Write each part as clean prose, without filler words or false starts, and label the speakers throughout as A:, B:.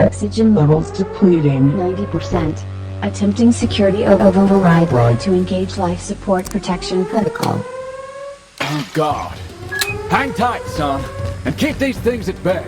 A: Oxygen levels depleting 90%. Attempting security override to engage life support protection protocol.
B: Oh God. Hang tight, son, and keep these things at bay.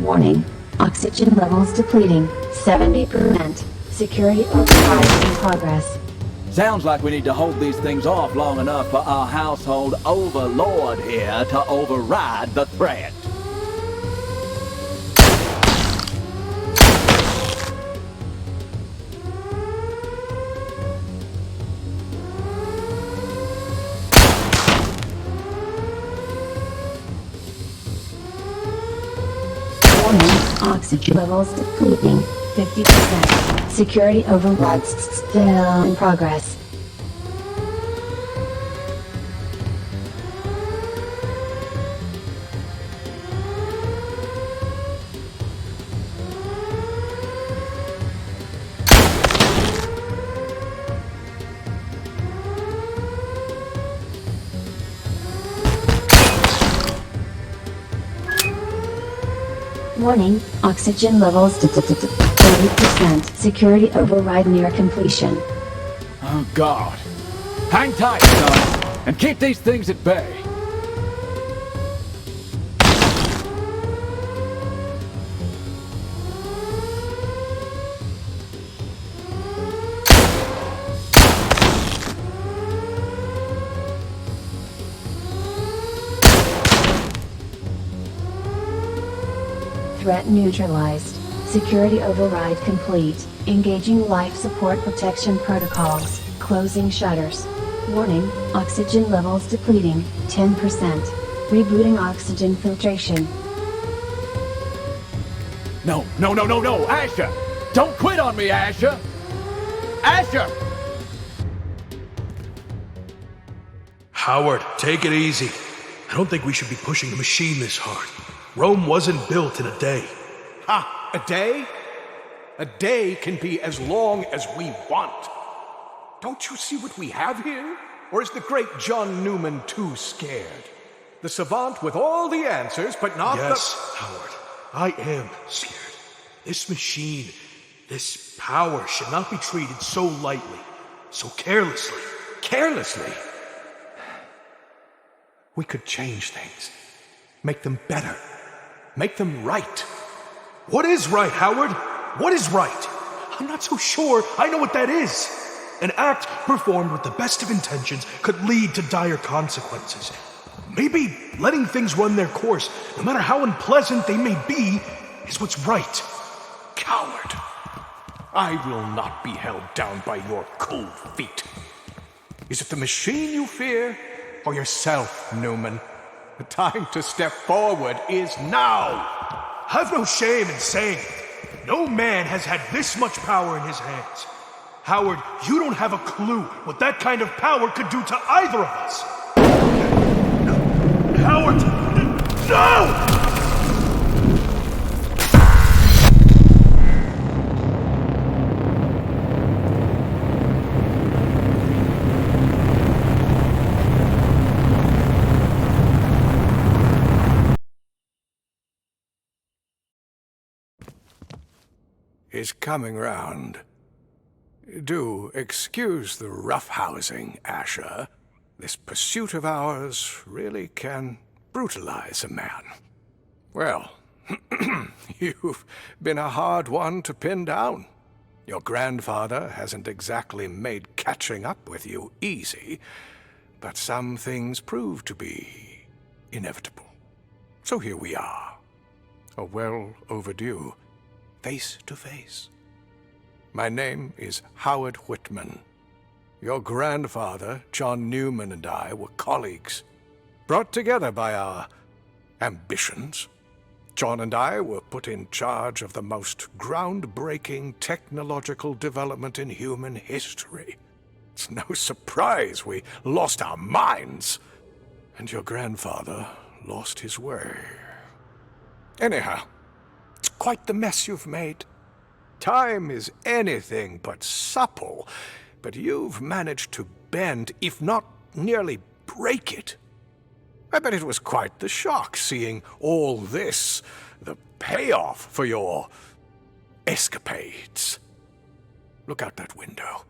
A: Warning. Oxygen levels depleting 70%. Security override in progress.
B: Sounds like we need to hold these things off long enough for our household overlord here to override the threat.
A: Oxygen levels depleting 50%. Security override still in progress. Warning, oxygen levels 30%. Security override near completion.
B: Oh God. Hang tight, son, and keep these things at bay.
A: Threat neutralized. Security override complete. Engaging life support protection protocols. Closing shutters. Warning, oxygen levels depleting 10%. Rebooting oxygen filtration.
B: No, Asher! Don't quit on me, Asher! Asher!
C: Howard, take it easy. I don't think we should be pushing the machine this hard. Rome wasn't built in a day.
D: Ha! A day? A day can be as long as we want. Don't you see what we have here? Or is the great John Newman too scared? The savant with all the answers, but not
C: Yes, Howard, I am scared. This machine, this power should not be treated so lightly, so carelessly.
D: Carelessly? We could change things. Make them better. Make them right.
C: What is right, Howard? What is right? I'm not so sure I know what that is. An act performed with the best of intentions could lead to dire consequences. Maybe letting things run their course, no matter how unpleasant they may be, is what's right. Coward.
D: I will not be held down by your cold feet. Is it the machine you fear, or yourself, Newman? The time to step forward is now!
C: I've no shame in saying it. No man has had this much power in his hands. Howard, you don't have a clue what that kind of power could do to either of us. No. Howard! No!
D: Is coming round. Do excuse the roughhousing, Asher. This pursuit of ours really can brutalize a man. Well, you've been a hard one to pin down. Your grandfather hasn't exactly made catching up with you easy, but some things prove to be inevitable. So here we are, a well overdue face to face. My name is Howard Whitman. Your grandfather, John Newman, and I were colleagues, brought together by our ambitions. John and I were put in charge of the most groundbreaking technological development in human history. It's no surprise we lost our minds. And your grandfather lost his way. Anyhow, it's quite the mess you've made. Time is anything but supple, but you've managed to bend, if not nearly break it. I bet it was quite the shock seeing all this, the payoff for your escapades. Look out that window.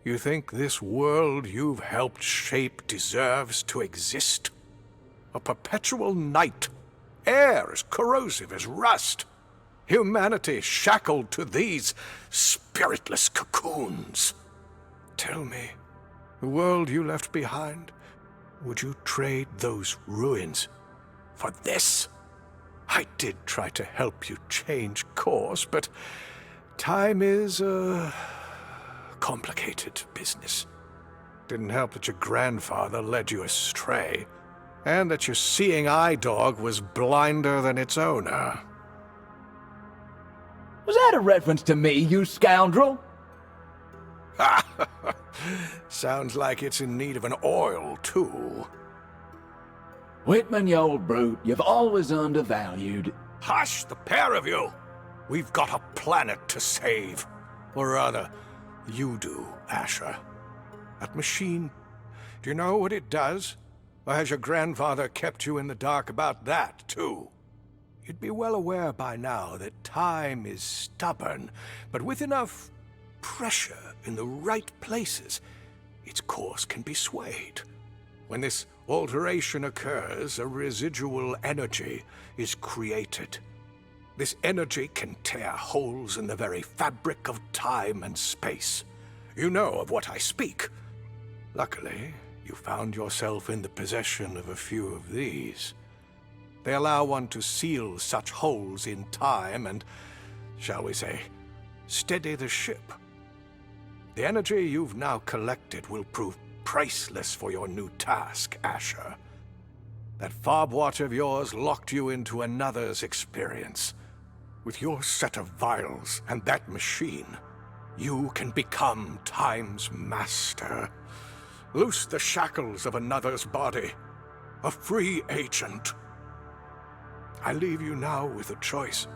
D: You think this world you've helped shape deserves to exist? A perpetual night, air as corrosive as rust, humanity shackled to these spiritless cocoons. Tell me, the world you left behind, would you trade those ruins for this? I did try to help you change course, but time is a complicated business. Didn't help that your grandfather led you astray, and that your seeing eye dog was blinder than its owner.
B: Was that a reference to me, you scoundrel?
D: Sounds like it's in need of an oil, too.
B: Whitman, you old brute, you've always undervalued.
D: Hush, the pair of you! We've got a planet to save. Or rather, you do, Asher. That machine, do you know what it does? Or has your grandfather kept you in the dark about that, too? You'd be well aware by now that time is stubborn, but with enough pressure in the right places, its course can be swayed. When this alteration occurs, a residual energy is created. This energy can tear holes in the very fabric of time and space. You know of what I speak. Luckily, you found yourself in the possession of a few of these. They allow one to seal such holes in time and, shall we say, steady the ship. The energy you've now collected will prove priceless for your new task, Asher. That fob watch of yours locked you into another's experience. With your set of vials and that machine, you can become time's master. Loose the shackles of another's body. A free agent. I leave you now with a choice.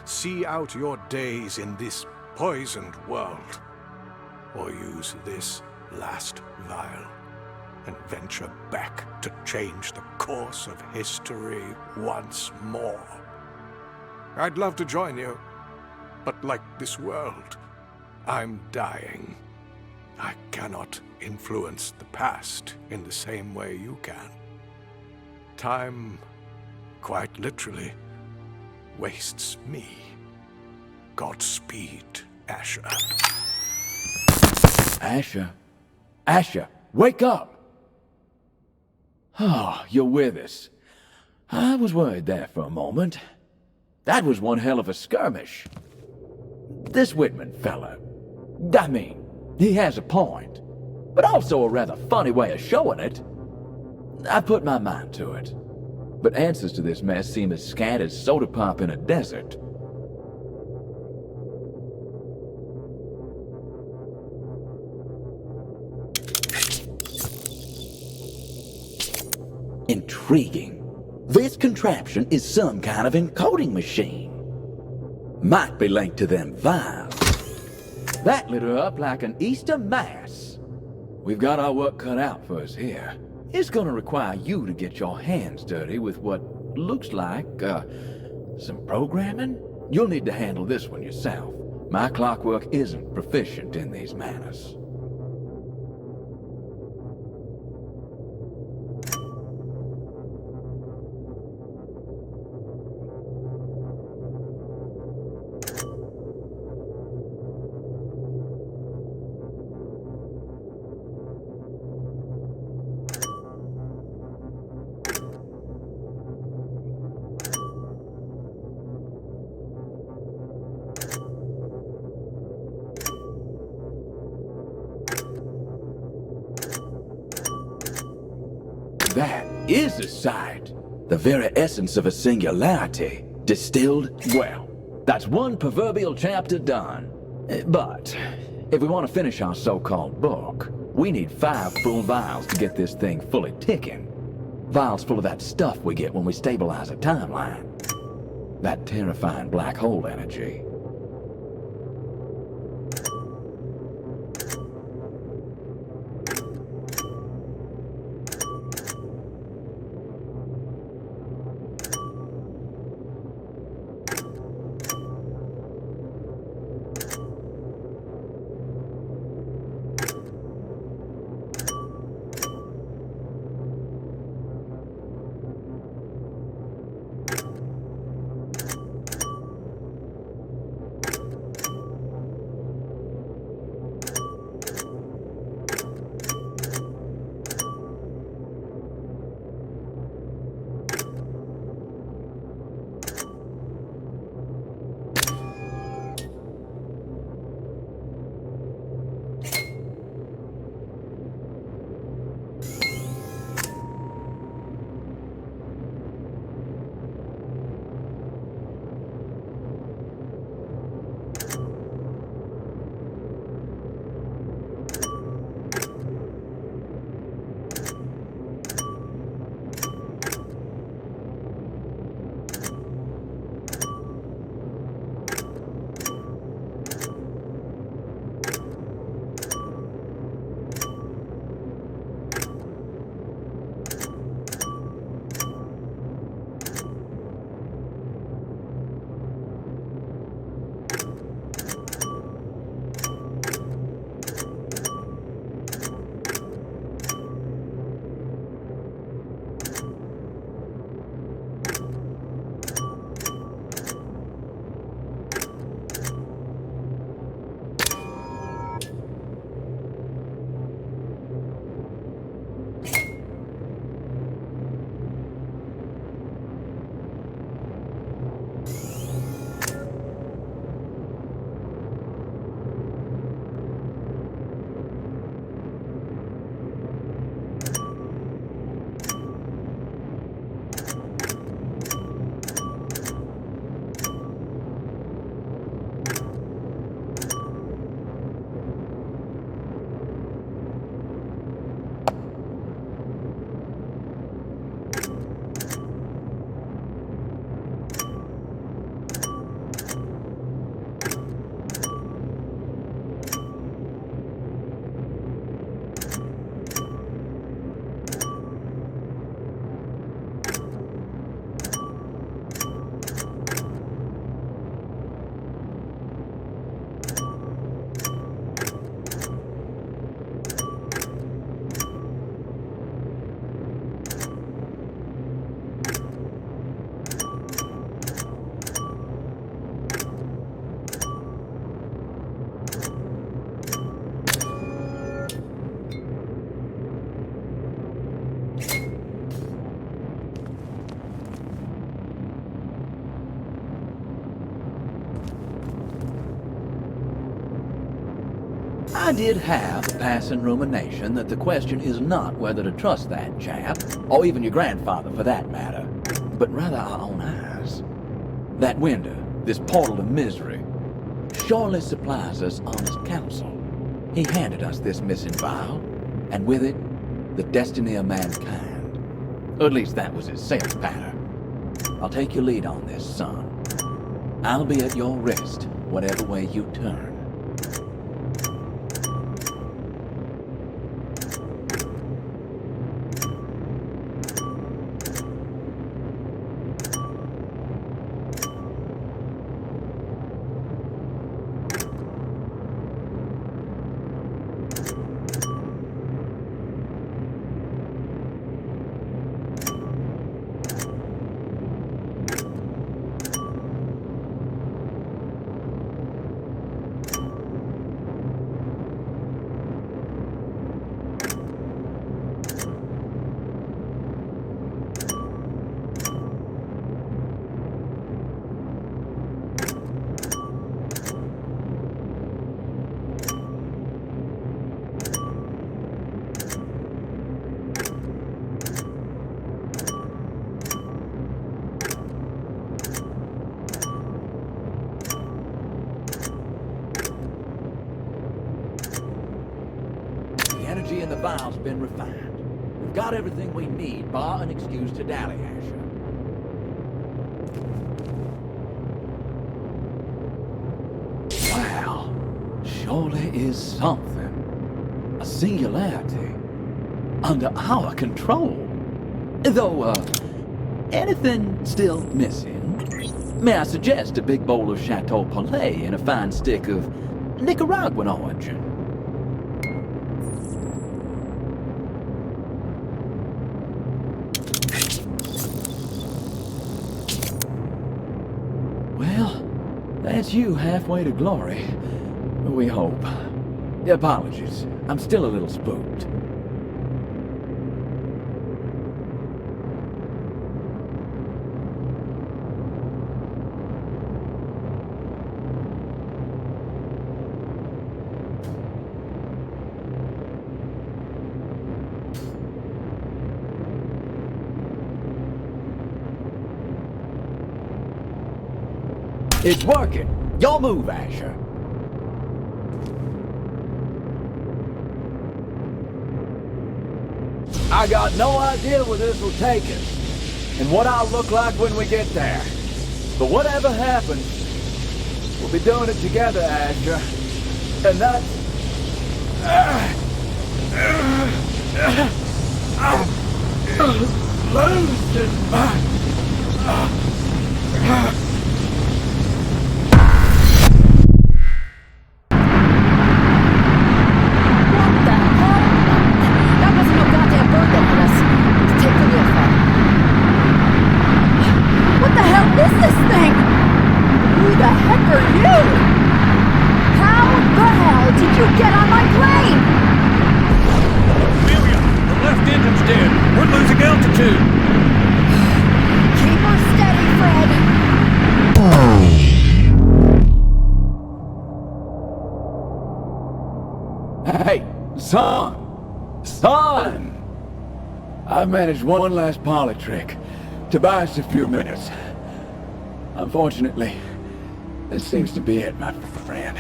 D: See out your days in this poisoned world, or use this last vial and venture back to change the course of history once more. I'd love to join you, but like this world, I'm dying. I cannot influence the past in the same way you can. Time, quite literally, wastes me. Godspeed, Asher.
B: Asher? Asher, wake up! Oh, you're with us. I was worried there for a moment. That was one hell of a skirmish. This Whitman fella, I mean, he has a point, but also a rather funny way of showing it. I put my mind to it, but answers to this mess seem as scant as soda pop in a desert. Intriguing. This contraption is some kind of encoding machine. Might be linked to them vials. That lit her up like an Easter Mass. We've got our work cut out for us here. It's gonna require you to get your hands dirty with what looks like, some programming. You'll need to handle this one yourself. My clockwork isn't proficient in these matters. That is a sight. The very essence of a singularity. Distilled, well, that's one proverbial chapter done. But If we want to finish our so-called book, we need 5 full vials to get this thing fully ticking. Vials full of that stuff we get when we stabilize a timeline. That terrifying black hole energy. I did have a passing rumination that the question is not whether to trust that chap, or even your grandfather for that matter, but rather our own eyes. That window, this portal to misery, surely supplies us honest counsel. He handed us this missing vial, and with it, the destiny of mankind. Or at least that was his sales pattern. I'll take your lead on this, son. I'll be at your wrist, whatever way you turn. energy in the vial's been refined. We've got everything we need, bar an excuse to dally, Asher. Wow, surely is something. A singularity. Under our control. Though, anything still missing? May I suggest a big bowl of Chateau Palais and a fine stick of Nicaraguan origin? Well, that's you halfway to glory. We hope. Apologies, I'm still a little spooked. It's working. Your move, Asher. I got no idea where this will take us, and what I'll look like when we get there. But whatever happens, we'll be doing it together, Asher. And that's... Hey, son! I've managed one last parlor trick to buy us a few minutes. Unfortunately, this seems to be it, my friend.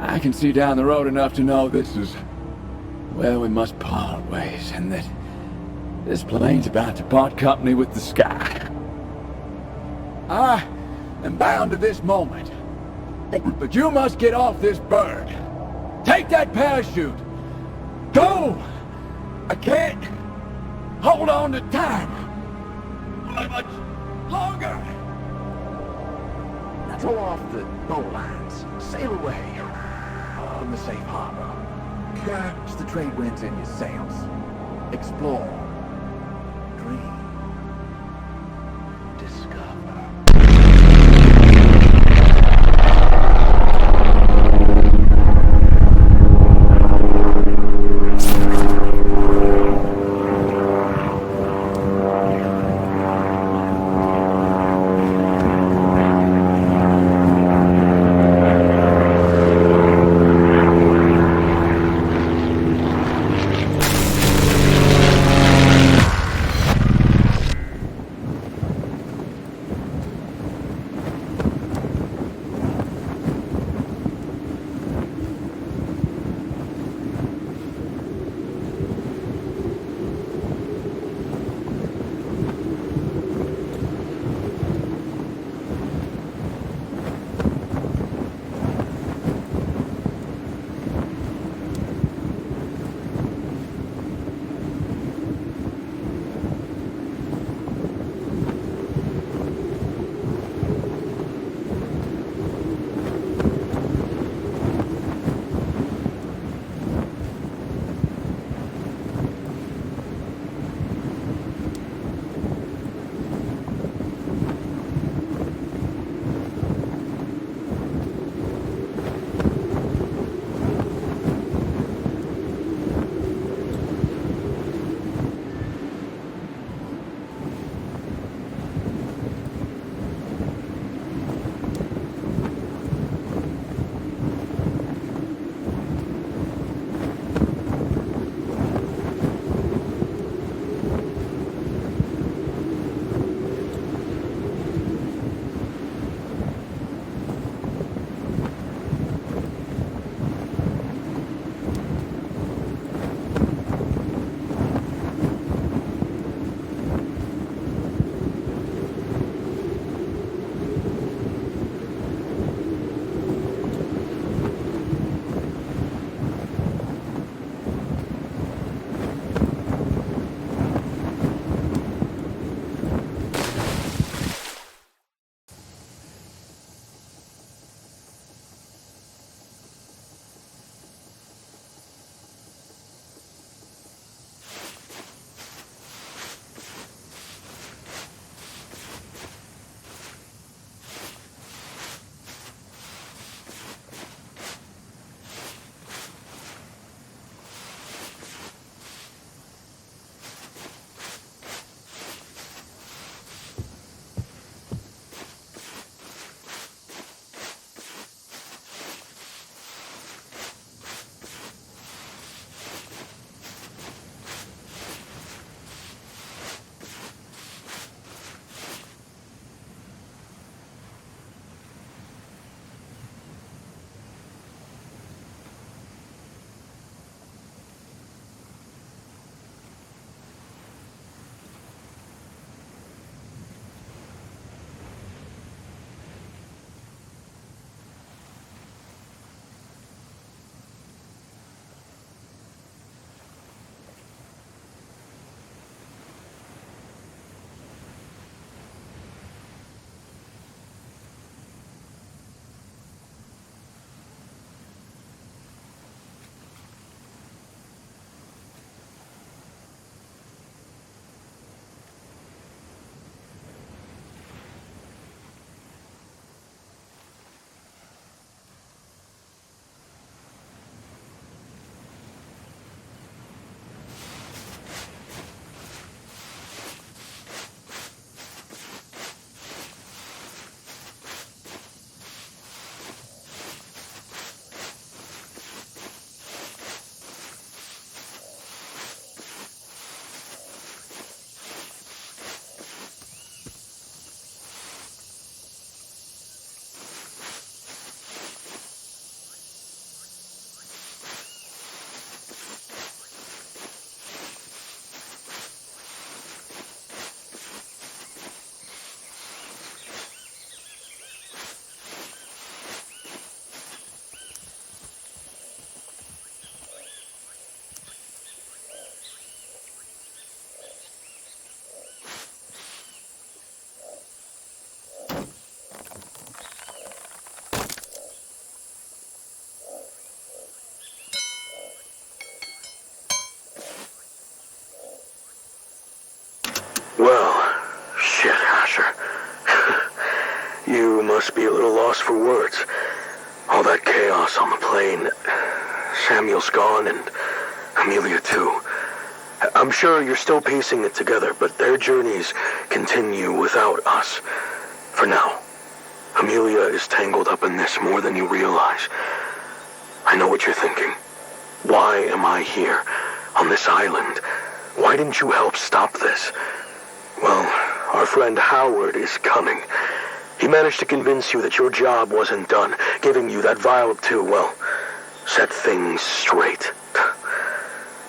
B: I can see down the road enough to know this is where we must part ways, and that this plane's about to part company with the sky. I am bound to this moment, but you must get off this bird. Take that parachute! Go! I can't hold on to time much longer! Now throw off the bow lines. Sail away from the safe harbor. Catch the trade winds in your sails. Explore. Dream. Discover.
E: must be a little lost for words. All that chaos on the plane. Samuel's gone, and Amelia too. I'm sure you're still piecing it together, but their journeys continue without us. For now. Amelia is tangled up in this more than you realize. I know what you're thinking. Why am I here, on this island? Why didn't you help stop this? Well, our friend Howard is coming. He managed to convince you that your job wasn't done, giving you that vial to, well, set things straight.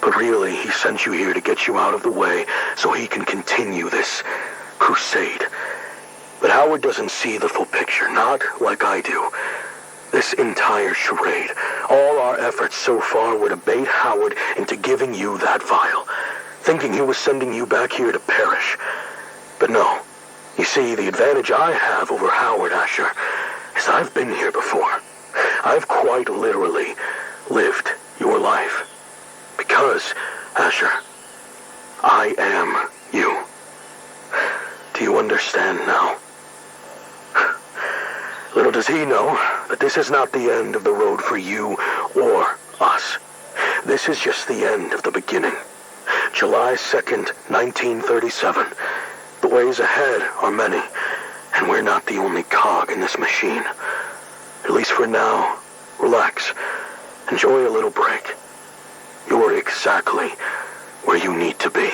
E: But really, he sent you here to get you out of the way so he can continue this crusade. But Howard doesn't see the full picture, not like I do. This entire charade, all our efforts so far were to bait Howard into giving you that vial, thinking he was sending you back here to perish. But no. You see, the advantage I have over Howard, Asher, is I've been here before. I've quite literally lived your life. Because, Asher, I am you. Do you understand now? Little does he know that this is not the end of the road for you or us. This is just the end of the beginning. July 2nd, 1937. The ways ahead are many, and we're not the only cog in this machine. At least for now, relax. Enjoy a little break. You're exactly where you need to be.